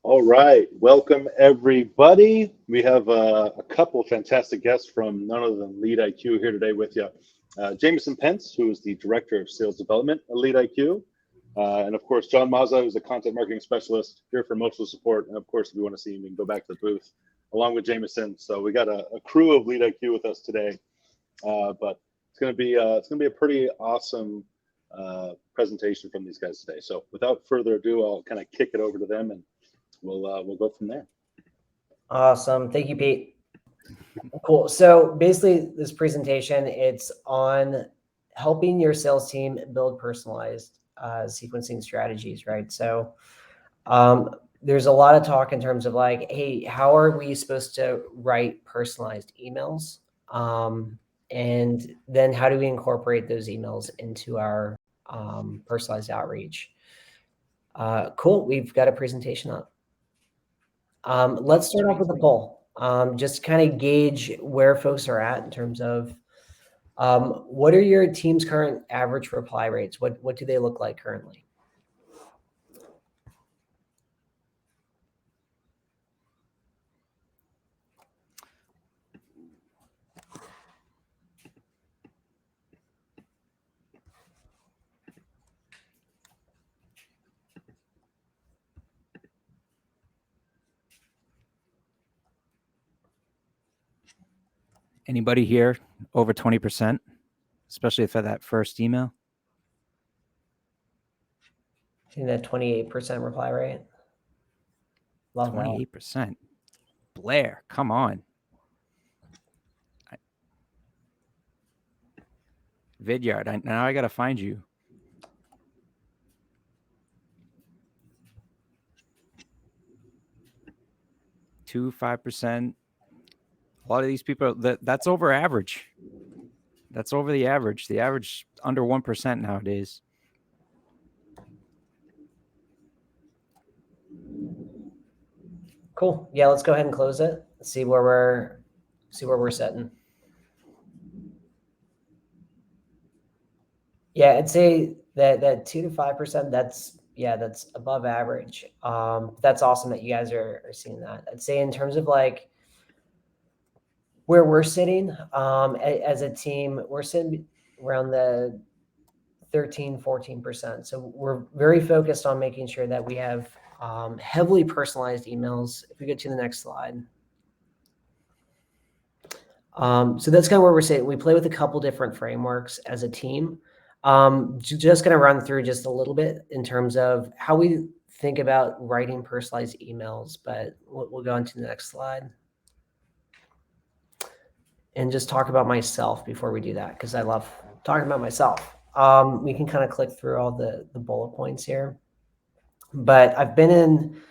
All right, welcome everybody. We have a couple fantastic guests from none other than Lead IQ here today with you. Jameson Pence, who is the Director of Sales Development at Lead IQ. And of course, John Mazza, who's a Content Marketing Specialist here for emotional support. And of course, if you want to see him, you can go back to the booth along with Jameson. So we got a crew of Lead IQ with us today. But it's gonna be a pretty awesome presentation from these guys today. So without further ado, I'll kind of kick it over to them and we'll go from there. Awesome. Thank you, Pete. Cool. So basically this presentation, it's on helping your sales team build personalized sequencing strategies, right? So there's a lot of talk in terms of like, hey, how are we supposed to write personalized emails? And then how do we incorporate those emails into our personalized outreach? Cool. We've got a presentation up. Let's start off with the poll. Just kind of gauge where folks are at in terms of what are your team's current average reply rates? What do they look like currently? Anybody here over 20%, especially for that first email? I think that 28% reply rate. Love 28%. Blair, come on. Vidyard, now I got to find you. Two, 5%. A lot of these people, that's over average. That's over the average. The average under 1% nowadays. Cool. Yeah, let's go ahead and close it. See where we're sitting. Yeah, I'd say that 2 to 5%. That's above average. That's awesome that you guys are seeing that. I'd say in terms of like where we're sitting as a team, we're sitting around the 13-14%. So we're very focused on making sure that we have heavily personalized emails. If we get to the next slide. So that's kind of where we're sitting. We play with a couple different frameworks as a team. Just going to run through just a little bit in terms of how we think about writing personalized emails, but we'll go on to the next slide. And just talk about myself before we do that, because I love talking about myself. We can kind of click through all the bullet points here. But I've been in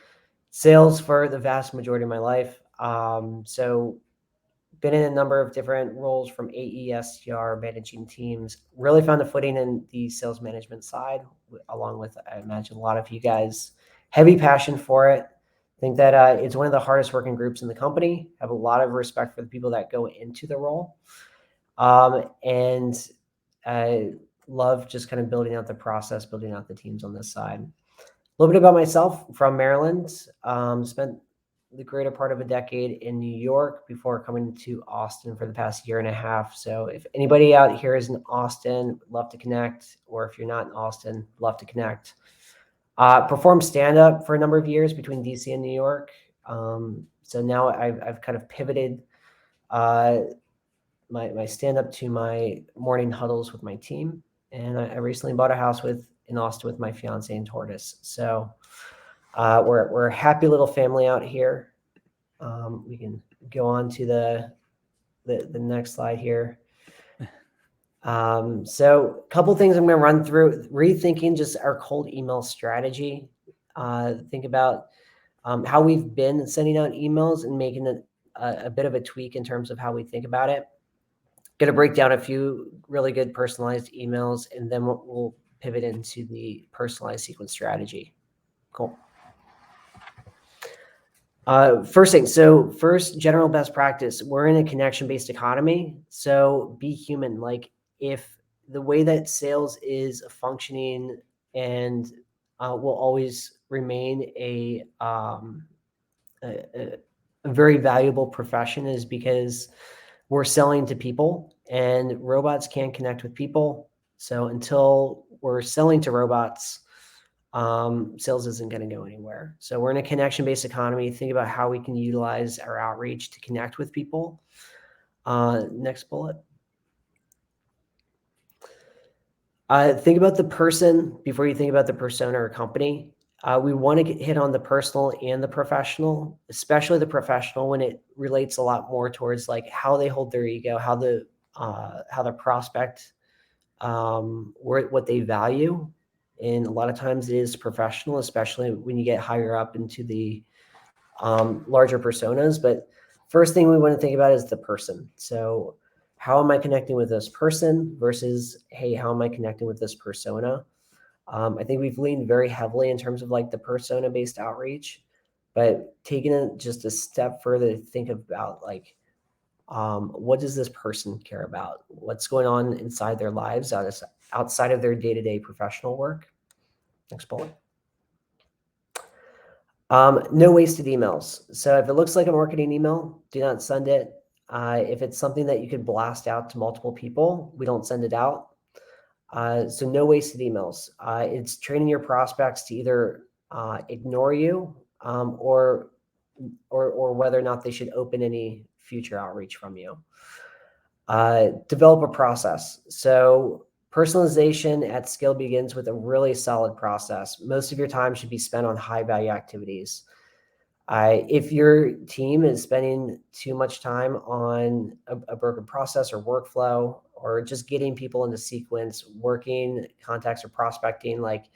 sales for the vast majority of my life. So been in a number of different roles from AE, SDR, managing teams. Really found a footing in the sales management side, along with, I imagine, a lot of you guys. Heavy passion for it. I think that it's one of the hardest working groups in the company. I have a lot of respect for the people that go into the role. And I love just kind of building out the process, building out the teams on this side. A little bit about myself. From Maryland. Spent the greater part of a decade in New York before coming to Austin for the past year and a half. So if anybody out here is in Austin, love to connect. Or if you're not in Austin, love to connect. Performed stand-up for a number of years between DC and New York. So now I've kind of pivoted my stand-up to my morning huddles with my team. And I recently bought a house in Austin with my fiance and tortoise. So we're a happy little family out here. We can go on to the next slide here. So a couple things I'm going to run through. Rethinking just our cold email strategy. Think about how we've been sending out emails and making a bit of a tweak in terms of how we think about it. Going to break down a few really good personalized emails, and then we'll pivot into the personalized sequence strategy. Cool. First thing, so first, general best practice. We're in a connection-based economy, so be human. Like if the way that sales is functioning and will always remain a very valuable profession is because we're selling to people, and robots can't connect with people. So until we're selling to robots, sales isn't going to go anywhere. So we're in a connection-based economy. Think about how we can utilize our outreach to connect with people. Next bullet. Think about the person before you think about the persona or company. We want to hit on the personal and the professional, especially the professional when it relates a lot more towards like how they hold their ego, how the prospect, what they value. And a lot of times it is professional, especially when you get higher up into the larger personas. But first thing we want to think about is the person. So how am I connecting with this person versus, hey, how am I connecting with this persona? I think we've leaned very heavily in terms of like the persona-based outreach, but taking it just a step further to think about like, what does this person care about? What's going on inside their lives outside of their day-to-day professional work? Next bullet. No wasted emails. So if it looks like a marketing email, do not send it. If it's something that you could blast out to multiple people, we don't send it out. So no wasted emails. It's training your prospects to either ignore you or whether or not they should open any future outreach from you. Develop a process. So personalization at scale begins with a really solid process. Most of your time should be spent on high value activities. If your team is spending too much time on a broken process or workflow, or just getting people into sequence, working contacts or prospecting, like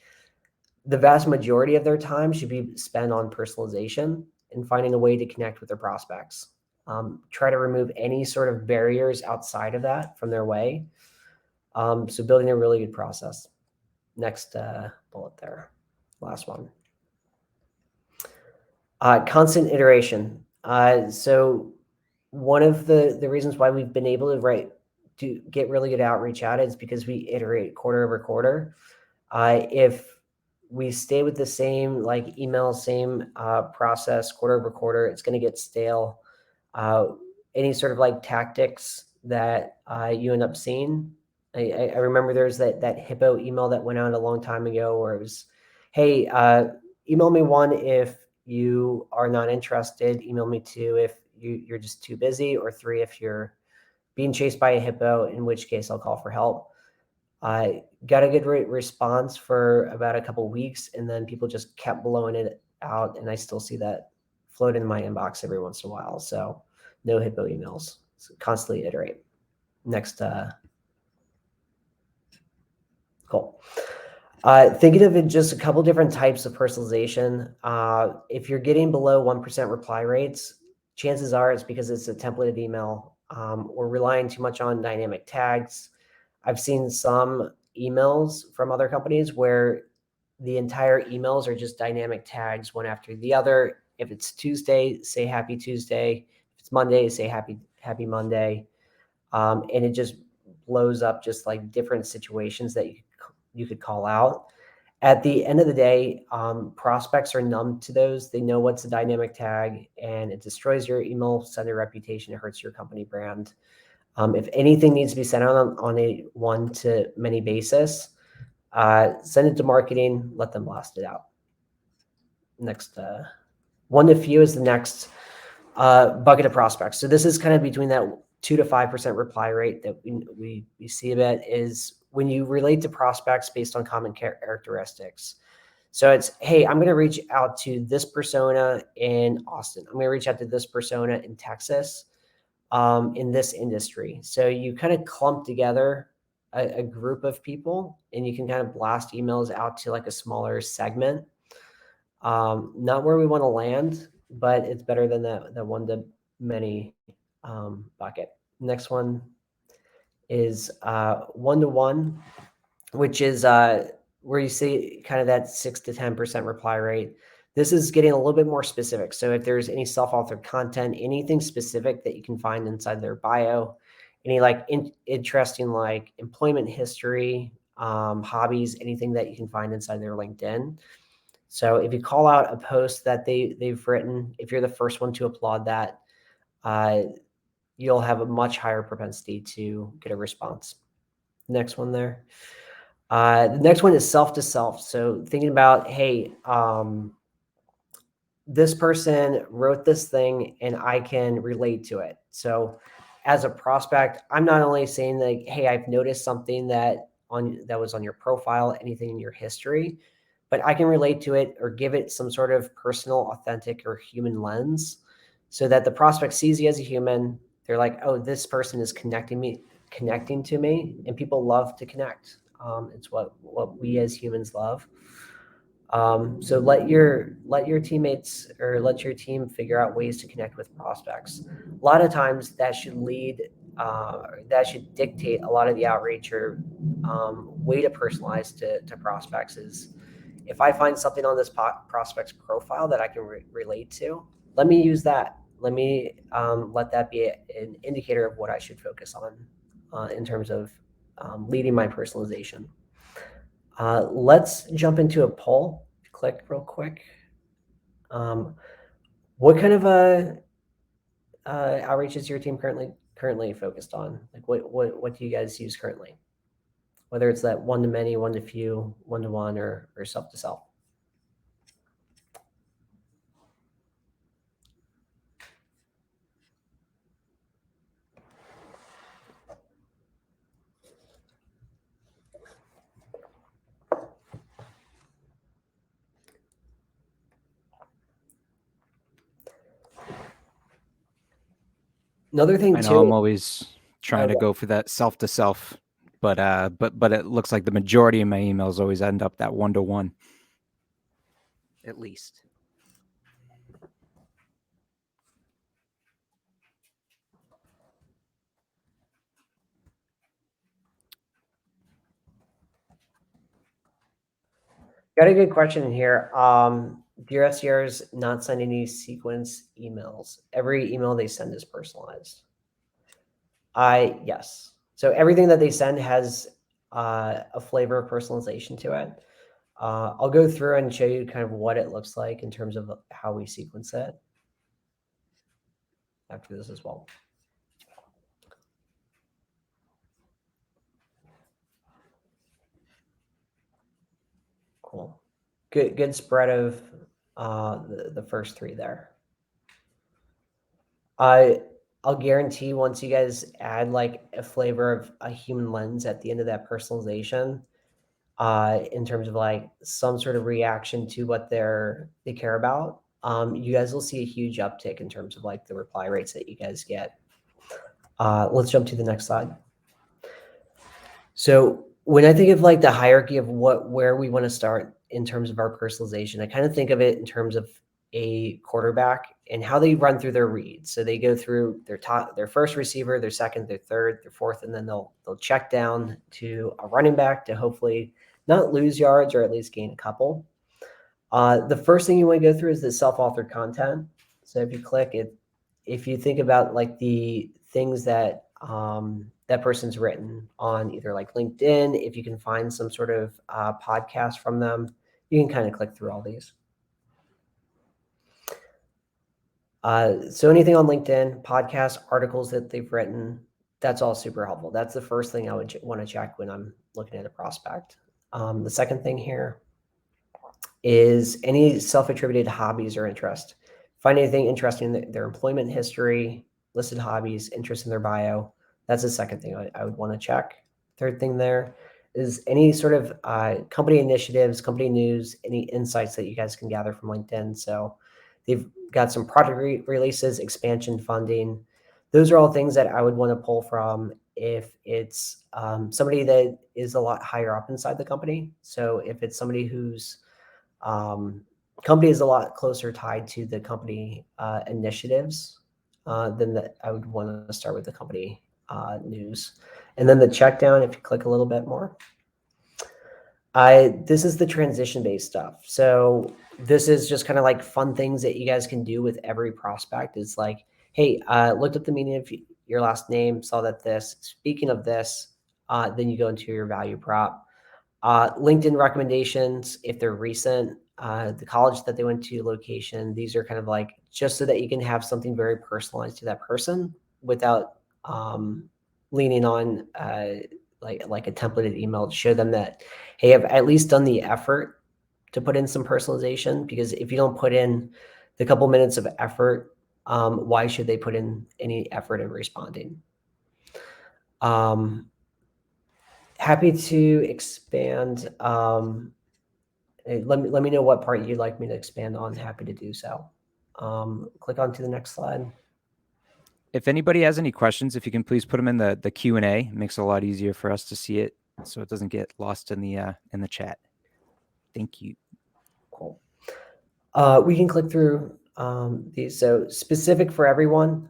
the vast majority of their time should be spent on personalization and finding a way to connect with their prospects. Try to remove any sort of barriers outside of that from their way. So building a really good process. Next bullet there, last one. Constant iteration. So one of the reasons why we've been able to get really good outreach out is because we iterate quarter over quarter. If we stay with the same like email, same process quarter over quarter, it's going to get stale. Any sort of like tactics that you end up seeing. I remember there's that Hippo email that went out a long time ago where it was, hey, email me 1 if you are not interested, email me 2 if you're just too busy, or 3 if you're being chased by a hippo, in which case I'll call for help. I got a good response for about a couple of weeks, and then people just kept blowing it out, and I still see that float in my inbox every once in a while. So no hippo emails. So constantly iterate. Next. Cool. Thinking of it just a couple different types of personalization. If you're getting below 1% reply rates, chances are it's because it's a templated email. We're relying too much on dynamic tags. I've seen some emails from other companies where the entire emails are just dynamic tags one after the other. If it's Tuesday, say happy Tuesday. If it's Monday, say happy Monday. And it just blows up just like different situations that you could call out. At the end of the day, prospects are numb to those. They know what's a dynamic tag, and it destroys your email sender reputation. It hurts your company brand. If anything needs to be sent out on a one-to-many basis, send it to marketing, let them blast it out. Next, one to few is the next bucket of prospects. So this is kind of between that 2 to 5% reply rate that we see a bit, is when you relate to prospects based on common characteristics. So it's, hey, I'm going to reach out to this persona in Austin. I'm going to reach out to this persona in Texas, in this industry. So you kind of clump together a group of people, and you can kind of blast emails out to like a smaller segment. Not where we want to land, but it's better than the one-to-many bucket. Next one is one-to-one, which is where you see kind of that 6 to 10% reply rate. This is getting a little bit more specific. So if there's any self-authored content, anything specific that you can find inside their bio, any like interesting like employment history, hobbies, anything that you can find inside their LinkedIn. So if you call out a post that they've written, if you're the first one to applaud that, you'll have a much higher propensity to get a response. Next one there. The next one is self to self. So thinking about, hey, this person wrote this thing and I can relate to it. So as a prospect, I'm not only saying like, hey, I've noticed something that was on your profile, anything in your history, but I can relate to it or give it some sort of personal, authentic, or human lens so that the prospect sees you as a human. They're like, oh, this person is connecting to me, and people love to connect. It's what we as humans love. So let your teammates or let your team figure out ways to connect with prospects. A lot of times that should that should dictate a lot of the outreach or way to personalize to prospects. Is if I find something on this prospect's profile that I can relate to, let me use that. Let me let that be an indicator of what I should focus on in terms of leading my personalization. Let's jump into a poll. Click real quick. What kind of outreach is your team currently focused on? Like what do you guys use currently? Whether it's that one to many, one to few, one to one, or self to self. Another thing I know too. I'm always trying to go for that self to self, but it looks like the majority of my emails always end up that 1-to-1, at least. Got a good question in here. Dear SDRs, not send any sequence emails. Every email they send is personalized. Yes. So everything that they send has a flavor of personalization to it. I'll go through and show you kind of what it looks like in terms of how we sequence it after this as well. Cool. Good spread of the first three there. I'll guarantee once you guys add like a flavor of a human lens at the end of that personalization, in terms of like some sort of reaction to what they care about, you guys will see a huge uptick in terms of like the reply rates that you guys get. Let's jump to the next slide. So when I think of like the hierarchy of where we want to start in terms of our personalization, I kind of think of it in terms of a quarterback and how they run through their reads. So they go through their first receiver, their second, their third, their fourth, and then they'll check down to a running back to hopefully not lose yards or at least gain a couple. The first thing you want to go through is the self-authored content. So if you click it, if you think about like the things that that person's written on either like LinkedIn, if you can find some sort of podcast from them, you can kind of click through all these. So anything on LinkedIn, podcasts, articles that they've written, that's all super helpful. That's the first thing I would want to check when I'm looking at a prospect. The second thing here is any self-attributed hobbies or interest. Find anything interesting in their employment history, listed hobbies, interest in their bio. That's the second thing I would want to check. Third thing there is any sort of company initiatives, company news, any insights that you guys can gather from LinkedIn. So they've got some product releases, expansion funding. Those are all things that I would want to pull from if it's somebody that is a lot higher up inside the company. So if it's somebody who's company is a lot closer tied to the company initiatives, then I would want to start with the company news. And then the check down, if you click a little bit more, this is the transition-based stuff. So this is just kind of like fun things that you guys can do with every prospect. It's like, hey, looked up the meaning of your last name, saw that this, speaking of this, then you go into your value prop. LinkedIn recommendations, if they're recent, the college that they went to, location. These are kind of like just so that you can have something very personalized to that person without leaning on like a templated email to show them that, hey, I've at least done the effort to put in some personalization. Because if you don't put in the couple minutes of effort, why should they put in any effort in responding? Happy to expand. Let me know what part you'd like me to expand on. Happy to do so. Click on to the next slide. If anybody has any questions, if you can please put them in the Q&A. It makes it a lot easier for us to see it, so it doesn't get lost in the chat. Thank you. Cool. We can click through these. So specific for everyone.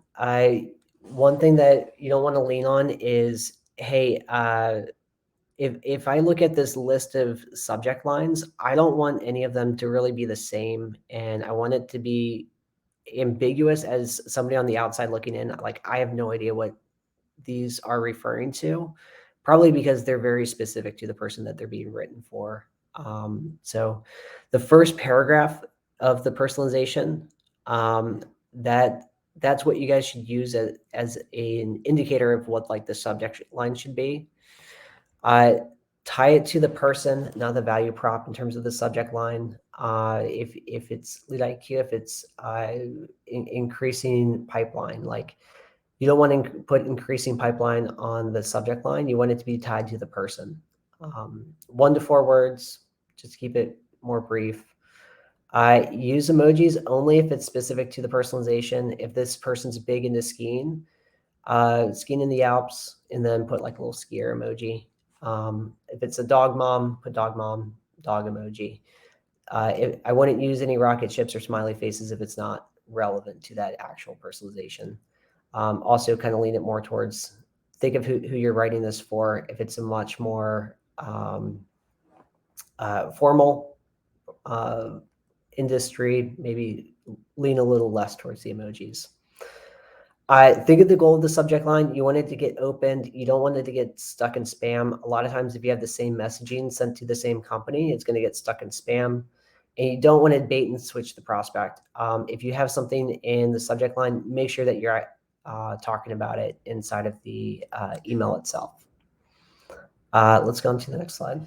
One thing that you don't want to lean on is, hey, if I look at this list of subject lines, I don't want any of them to really be the same, and I want it to be ambiguous as somebody on the outside looking in. Like, I have no idea what these are referring to, probably because they're very specific to the person that they're being written for. So the first paragraph of the personalization, that's what you guys should use as an indicator of what like the subject line should be. Tie it to the person, not the value prop in terms of the subject line. If it's lead IQ, if it's increasing pipeline, like you don't want to put increasing pipeline on the subject line. You want it to be tied to the person. 1 to 4 words, just keep it more brief. Use emojis only if it's specific to the personalization. If this person's big into skiing, skiing in the Alps, and then put like a little skier emoji. If it's a dog mom, put dog mom, dog emoji. I wouldn't use any rocket ships or smiley faces if it's not relevant to that actual personalization. Also kind of lean it more towards, think of who you're writing this for. If it's a much more formal industry, maybe lean a little less towards the emojis. Think of the goal of the subject line. You want it to get opened. You don't want it to get stuck in spam. A lot of times if you have the same messaging sent to the same company, it's going to get stuck in spam. And you don't want to bait and switch the prospect. If you have something in the subject line, make sure that you're talking about it inside of the email itself. Let's go on to the next slide.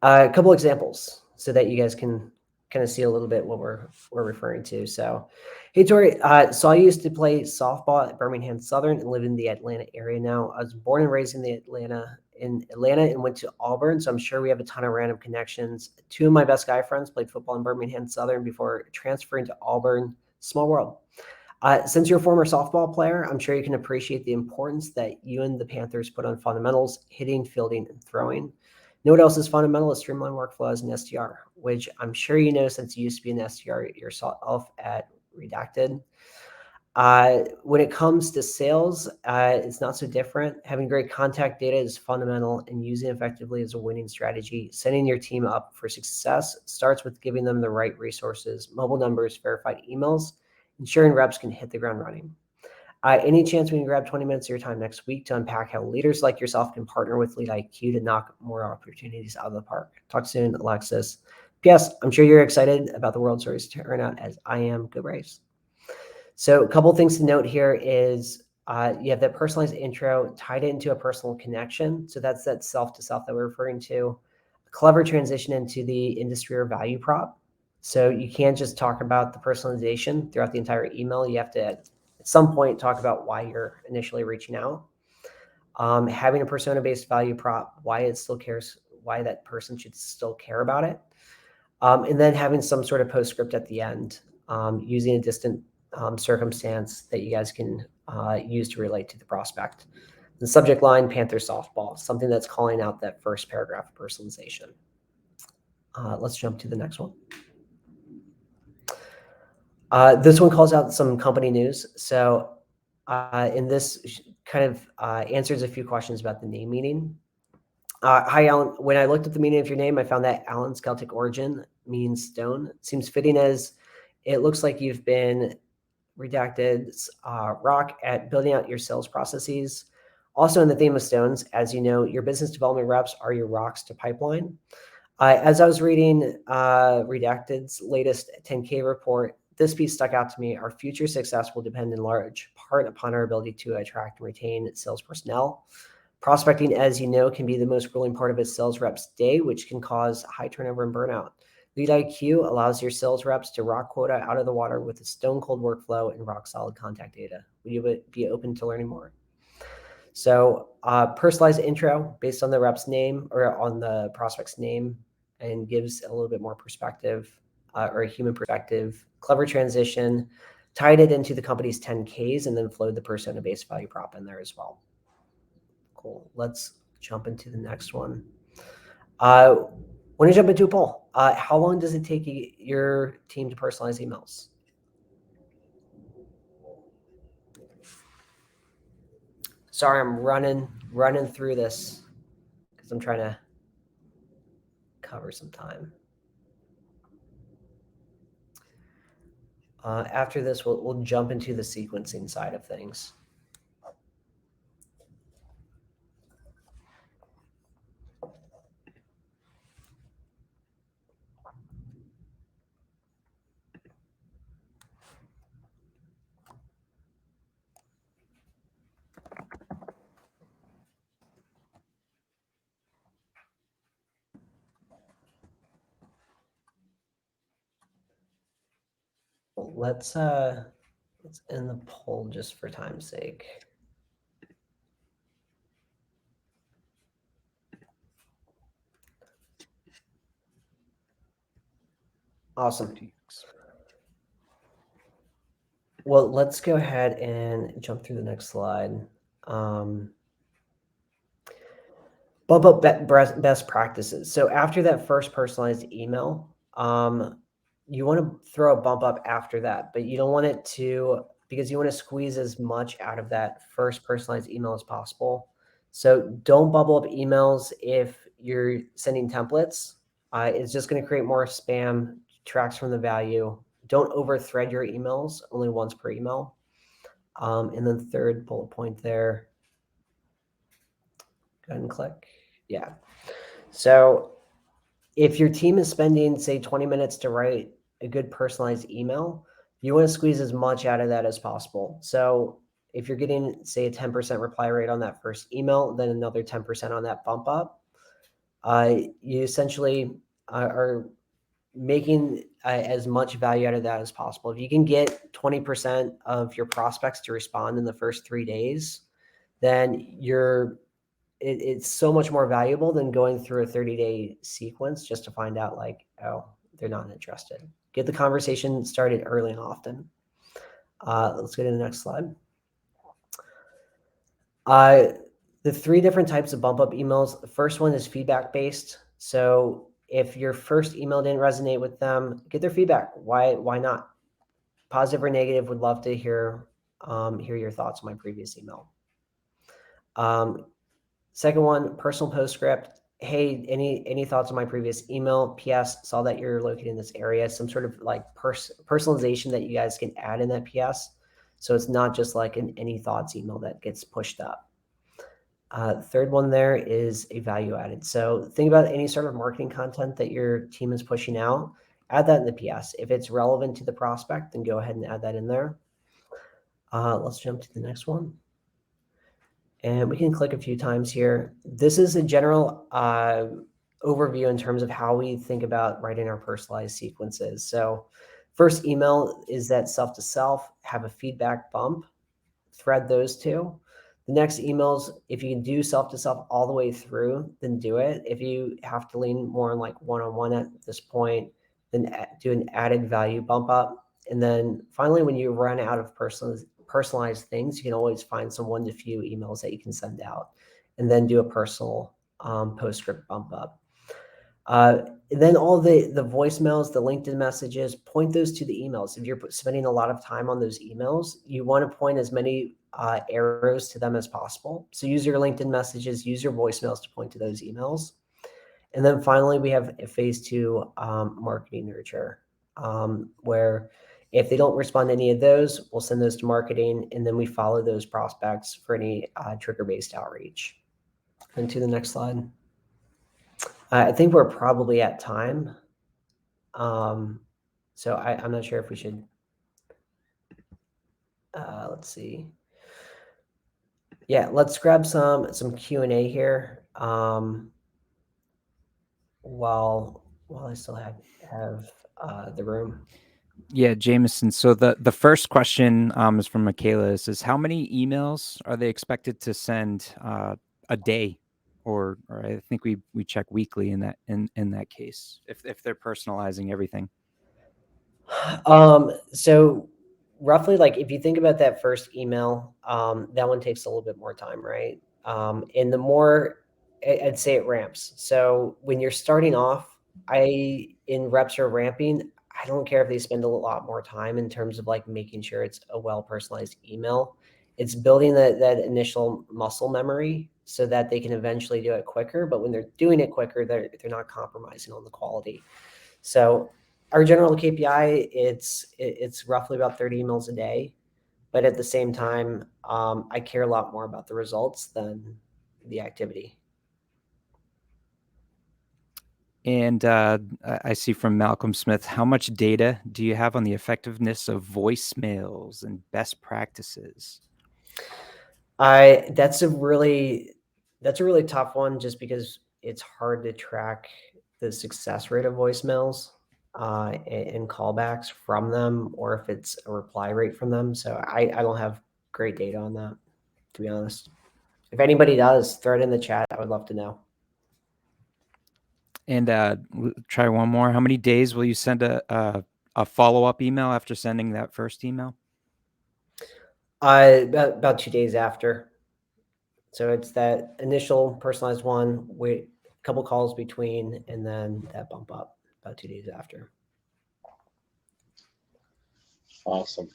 A couple examples so that you guys can kind of see a little bit what we're referring to. So, hey, Tori, so I used to play softball at Birmingham Southern and live in the Atlanta area now. I was born and raised in Atlanta and went to Auburn. So I'm sure we have a ton of random connections. 2 of my best guy friends played football in Birmingham Southern before transferring to Auburn. Small world. Since you're a former softball player, I'm sure you can appreciate the importance that you and the Panthers put on fundamentals, hitting, fielding, and throwing. Know what else is fundamental is streamline workflow as an SDR, which I'm sure you know since you used to be an SDR yourself at Redacted. When it comes to sales, it's not so different. Having great contact data is fundamental, and using it effectively is a winning strategy. Setting your team up for success starts with giving them the right resources, mobile numbers, verified emails, ensuring reps can hit the ground running. Any chance we can grab 20 minutes of your time next week to unpack how leaders like yourself can partner with Lead IQ to knock more opportunities out of the park? Talk soon, Alexis. P.S. I'm sure you're excited about the World Series turnout as I am. Go Braves. So a couple things to note here is you have that personalized intro, tied it into a personal connection. So that's that self-to-self that we're referring to. A clever transition into the industry or value prop. So you can't just talk about the personalization throughout the entire email. You have to, at some point, talk about why you're initially reaching out. Having a persona-based value prop, why it still cares, why that person should still care about it. And then having some sort of postscript at the end, using a distant circumstance that you guys can use to relate to the prospect. The subject line, Panther softball, something that's calling out that first paragraph of personalization. Let's jump to the next one. This one calls out some company news. So in this kind of answers a few questions about the name meaning. Hi, Alan. When I looked at the meaning of your name, I found that Alan's Celtic origin means stone. It seems fitting as it looks like you've been Redacted rock at building out your sales processes. Also in the theme of stones, as you know, your business development reps are your rocks to pipeline. As I was reading Redacted's latest 10K report, this piece stuck out to me. Our future success will depend in large part upon our ability to attract and retain sales personnel. Prospecting, as you know, can be the most grueling part of a sales rep's day, which can cause high turnover and burnout. Lead IQ allows your sales reps to rock quota out of the water with a stone cold workflow and rock solid contact data. Would you be open to learning more? So personalized intro based on the rep's name or on the prospect's name and gives a little bit more perspective or a human perspective. Clever transition, tied it into the company's 10Ks and then flowed the persona-based value prop in there as well. Cool. Let's jump into the next one. When you jump into a poll, how long does it take your team to personalize emails? Sorry, I'm running through this because I'm trying to cover some time. After this, we'll jump into the sequencing side of things. Let's end the poll just for time's sake. Awesome. Well, let's go ahead and jump through the next slide. Bump up best practices. So after that first personalized email, you want to throw a bump up after that, but you don't want it to, because you want to squeeze as much out of that first personalized email as possible. So don't bubble up emails if you're sending templates. It's just going to create more spam, tracks from the value. Don't over thread your emails, only once per email. And then third bullet point there. Go ahead and click. Yeah. So if your team is spending, say, 20 minutes to write a good personalized email, you want to squeeze as much out of that as possible. So if you're getting, say, a 10% reply rate on that first email, then another 10% on that bump up, you essentially are making as much value out of that as possible. If you can get 20% of your prospects to respond in the first 3 days, then it's so much more valuable than going through a 30-day sequence just to find out like, oh, they're not interested. Get the conversation started early and often. Let's go to the next slide. The 3 different types of bump up emails. The first one is feedback based. So if your first email didn't resonate with them, get their feedback. Why not? Positive or negative, would love to hear your thoughts on my previous email. Second one, personal postscript. Hey, any thoughts on my previous email? PS, saw that you're located in this area. Some sort of like personalization that you guys can add in that PS. So it's not just like an any thoughts email that gets pushed up. Third one there is a value added. So think about any sort of marketing content that your team is pushing out. Add that in the PS. If it's relevant to the prospect, then go ahead and add that in there. Let's jump to the next one. And we can click a few times here. This is a general overview in terms of how we think about writing our personalized sequences. So first email is that self-to-self, have a feedback bump, thread those two. The next emails, if you can do self-to-self all the way through, then do it. If you have to lean more on like one-on-one at this point, then do an added value bump up. And then finally, when you run out of personalized things, you can always find some one to few emails that you can send out and then do a personal postscript bump up. Then all the voicemails, the LinkedIn messages, point those to the emails. If you're spending a lot of time on those emails, you want to point as many arrows to them as possible. So use your LinkedIn messages, use your voicemails to point to those emails. And then finally, we have a phase 2 marketing nurture, where if they don't respond to any of those, we'll send those to marketing, and then we follow those prospects for any trigger-based outreach. And to the next slide. I think we're probably at time. So I'm not sure if we should. Let's see. Yeah, let's grab some Q&A here. While I still have the room. Yeah, Jameson. So the first question is from Michaela. It says, how many emails are they expected to send a day? Or I think we check weekly in that case, if they're personalizing everything. So roughly, like if you think about that first email, that one takes a little bit more time, right? And the more I'd say it ramps. So when you're starting off, in reps are ramping, I don't care if they spend a lot more time in terms of like making sure it's a well personalized email. It's building that initial muscle memory so that they can eventually do it quicker. But when they're doing it quicker, they're not compromising on the quality. So our general KPI, it's roughly about 30 emails a day, but at the same time, I care a lot more about the results than the activity. And I see from Malcolm Smith, how much data do you have on the effectiveness of voicemails and best practices? That's a really tough one, just because it's hard to track the success rate of voicemails and callbacks from them, or if it's a reply rate from them. So I don't have great data on that, to be honest. If anybody does, throw it in the chat. I would love to know. And try one more. How many days will you send a follow-up email after sending that first email? About 2 days after. So it's that initial personalized one, wait a couple calls between, and then that bump up about 2 days after. Awesome.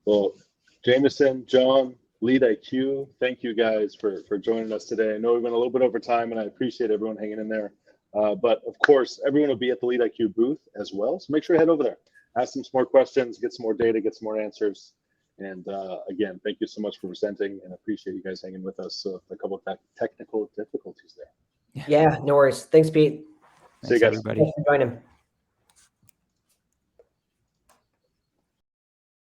Well, Jameson, John, Lead IQ, thank you guys for joining us today. I know we went a little bit over time, and I appreciate everyone hanging in there. But of course, everyone will be at the Lead IQ booth as well. So make sure to head over there, ask them some more questions, get some more data, get some more answers. And again, thank you so much for presenting, and appreciate you guys hanging with us. So a couple of technical difficulties there. Yeah, no worries. Thanks, Pete. See you Thanks, guys. everybody. Thanks for joining.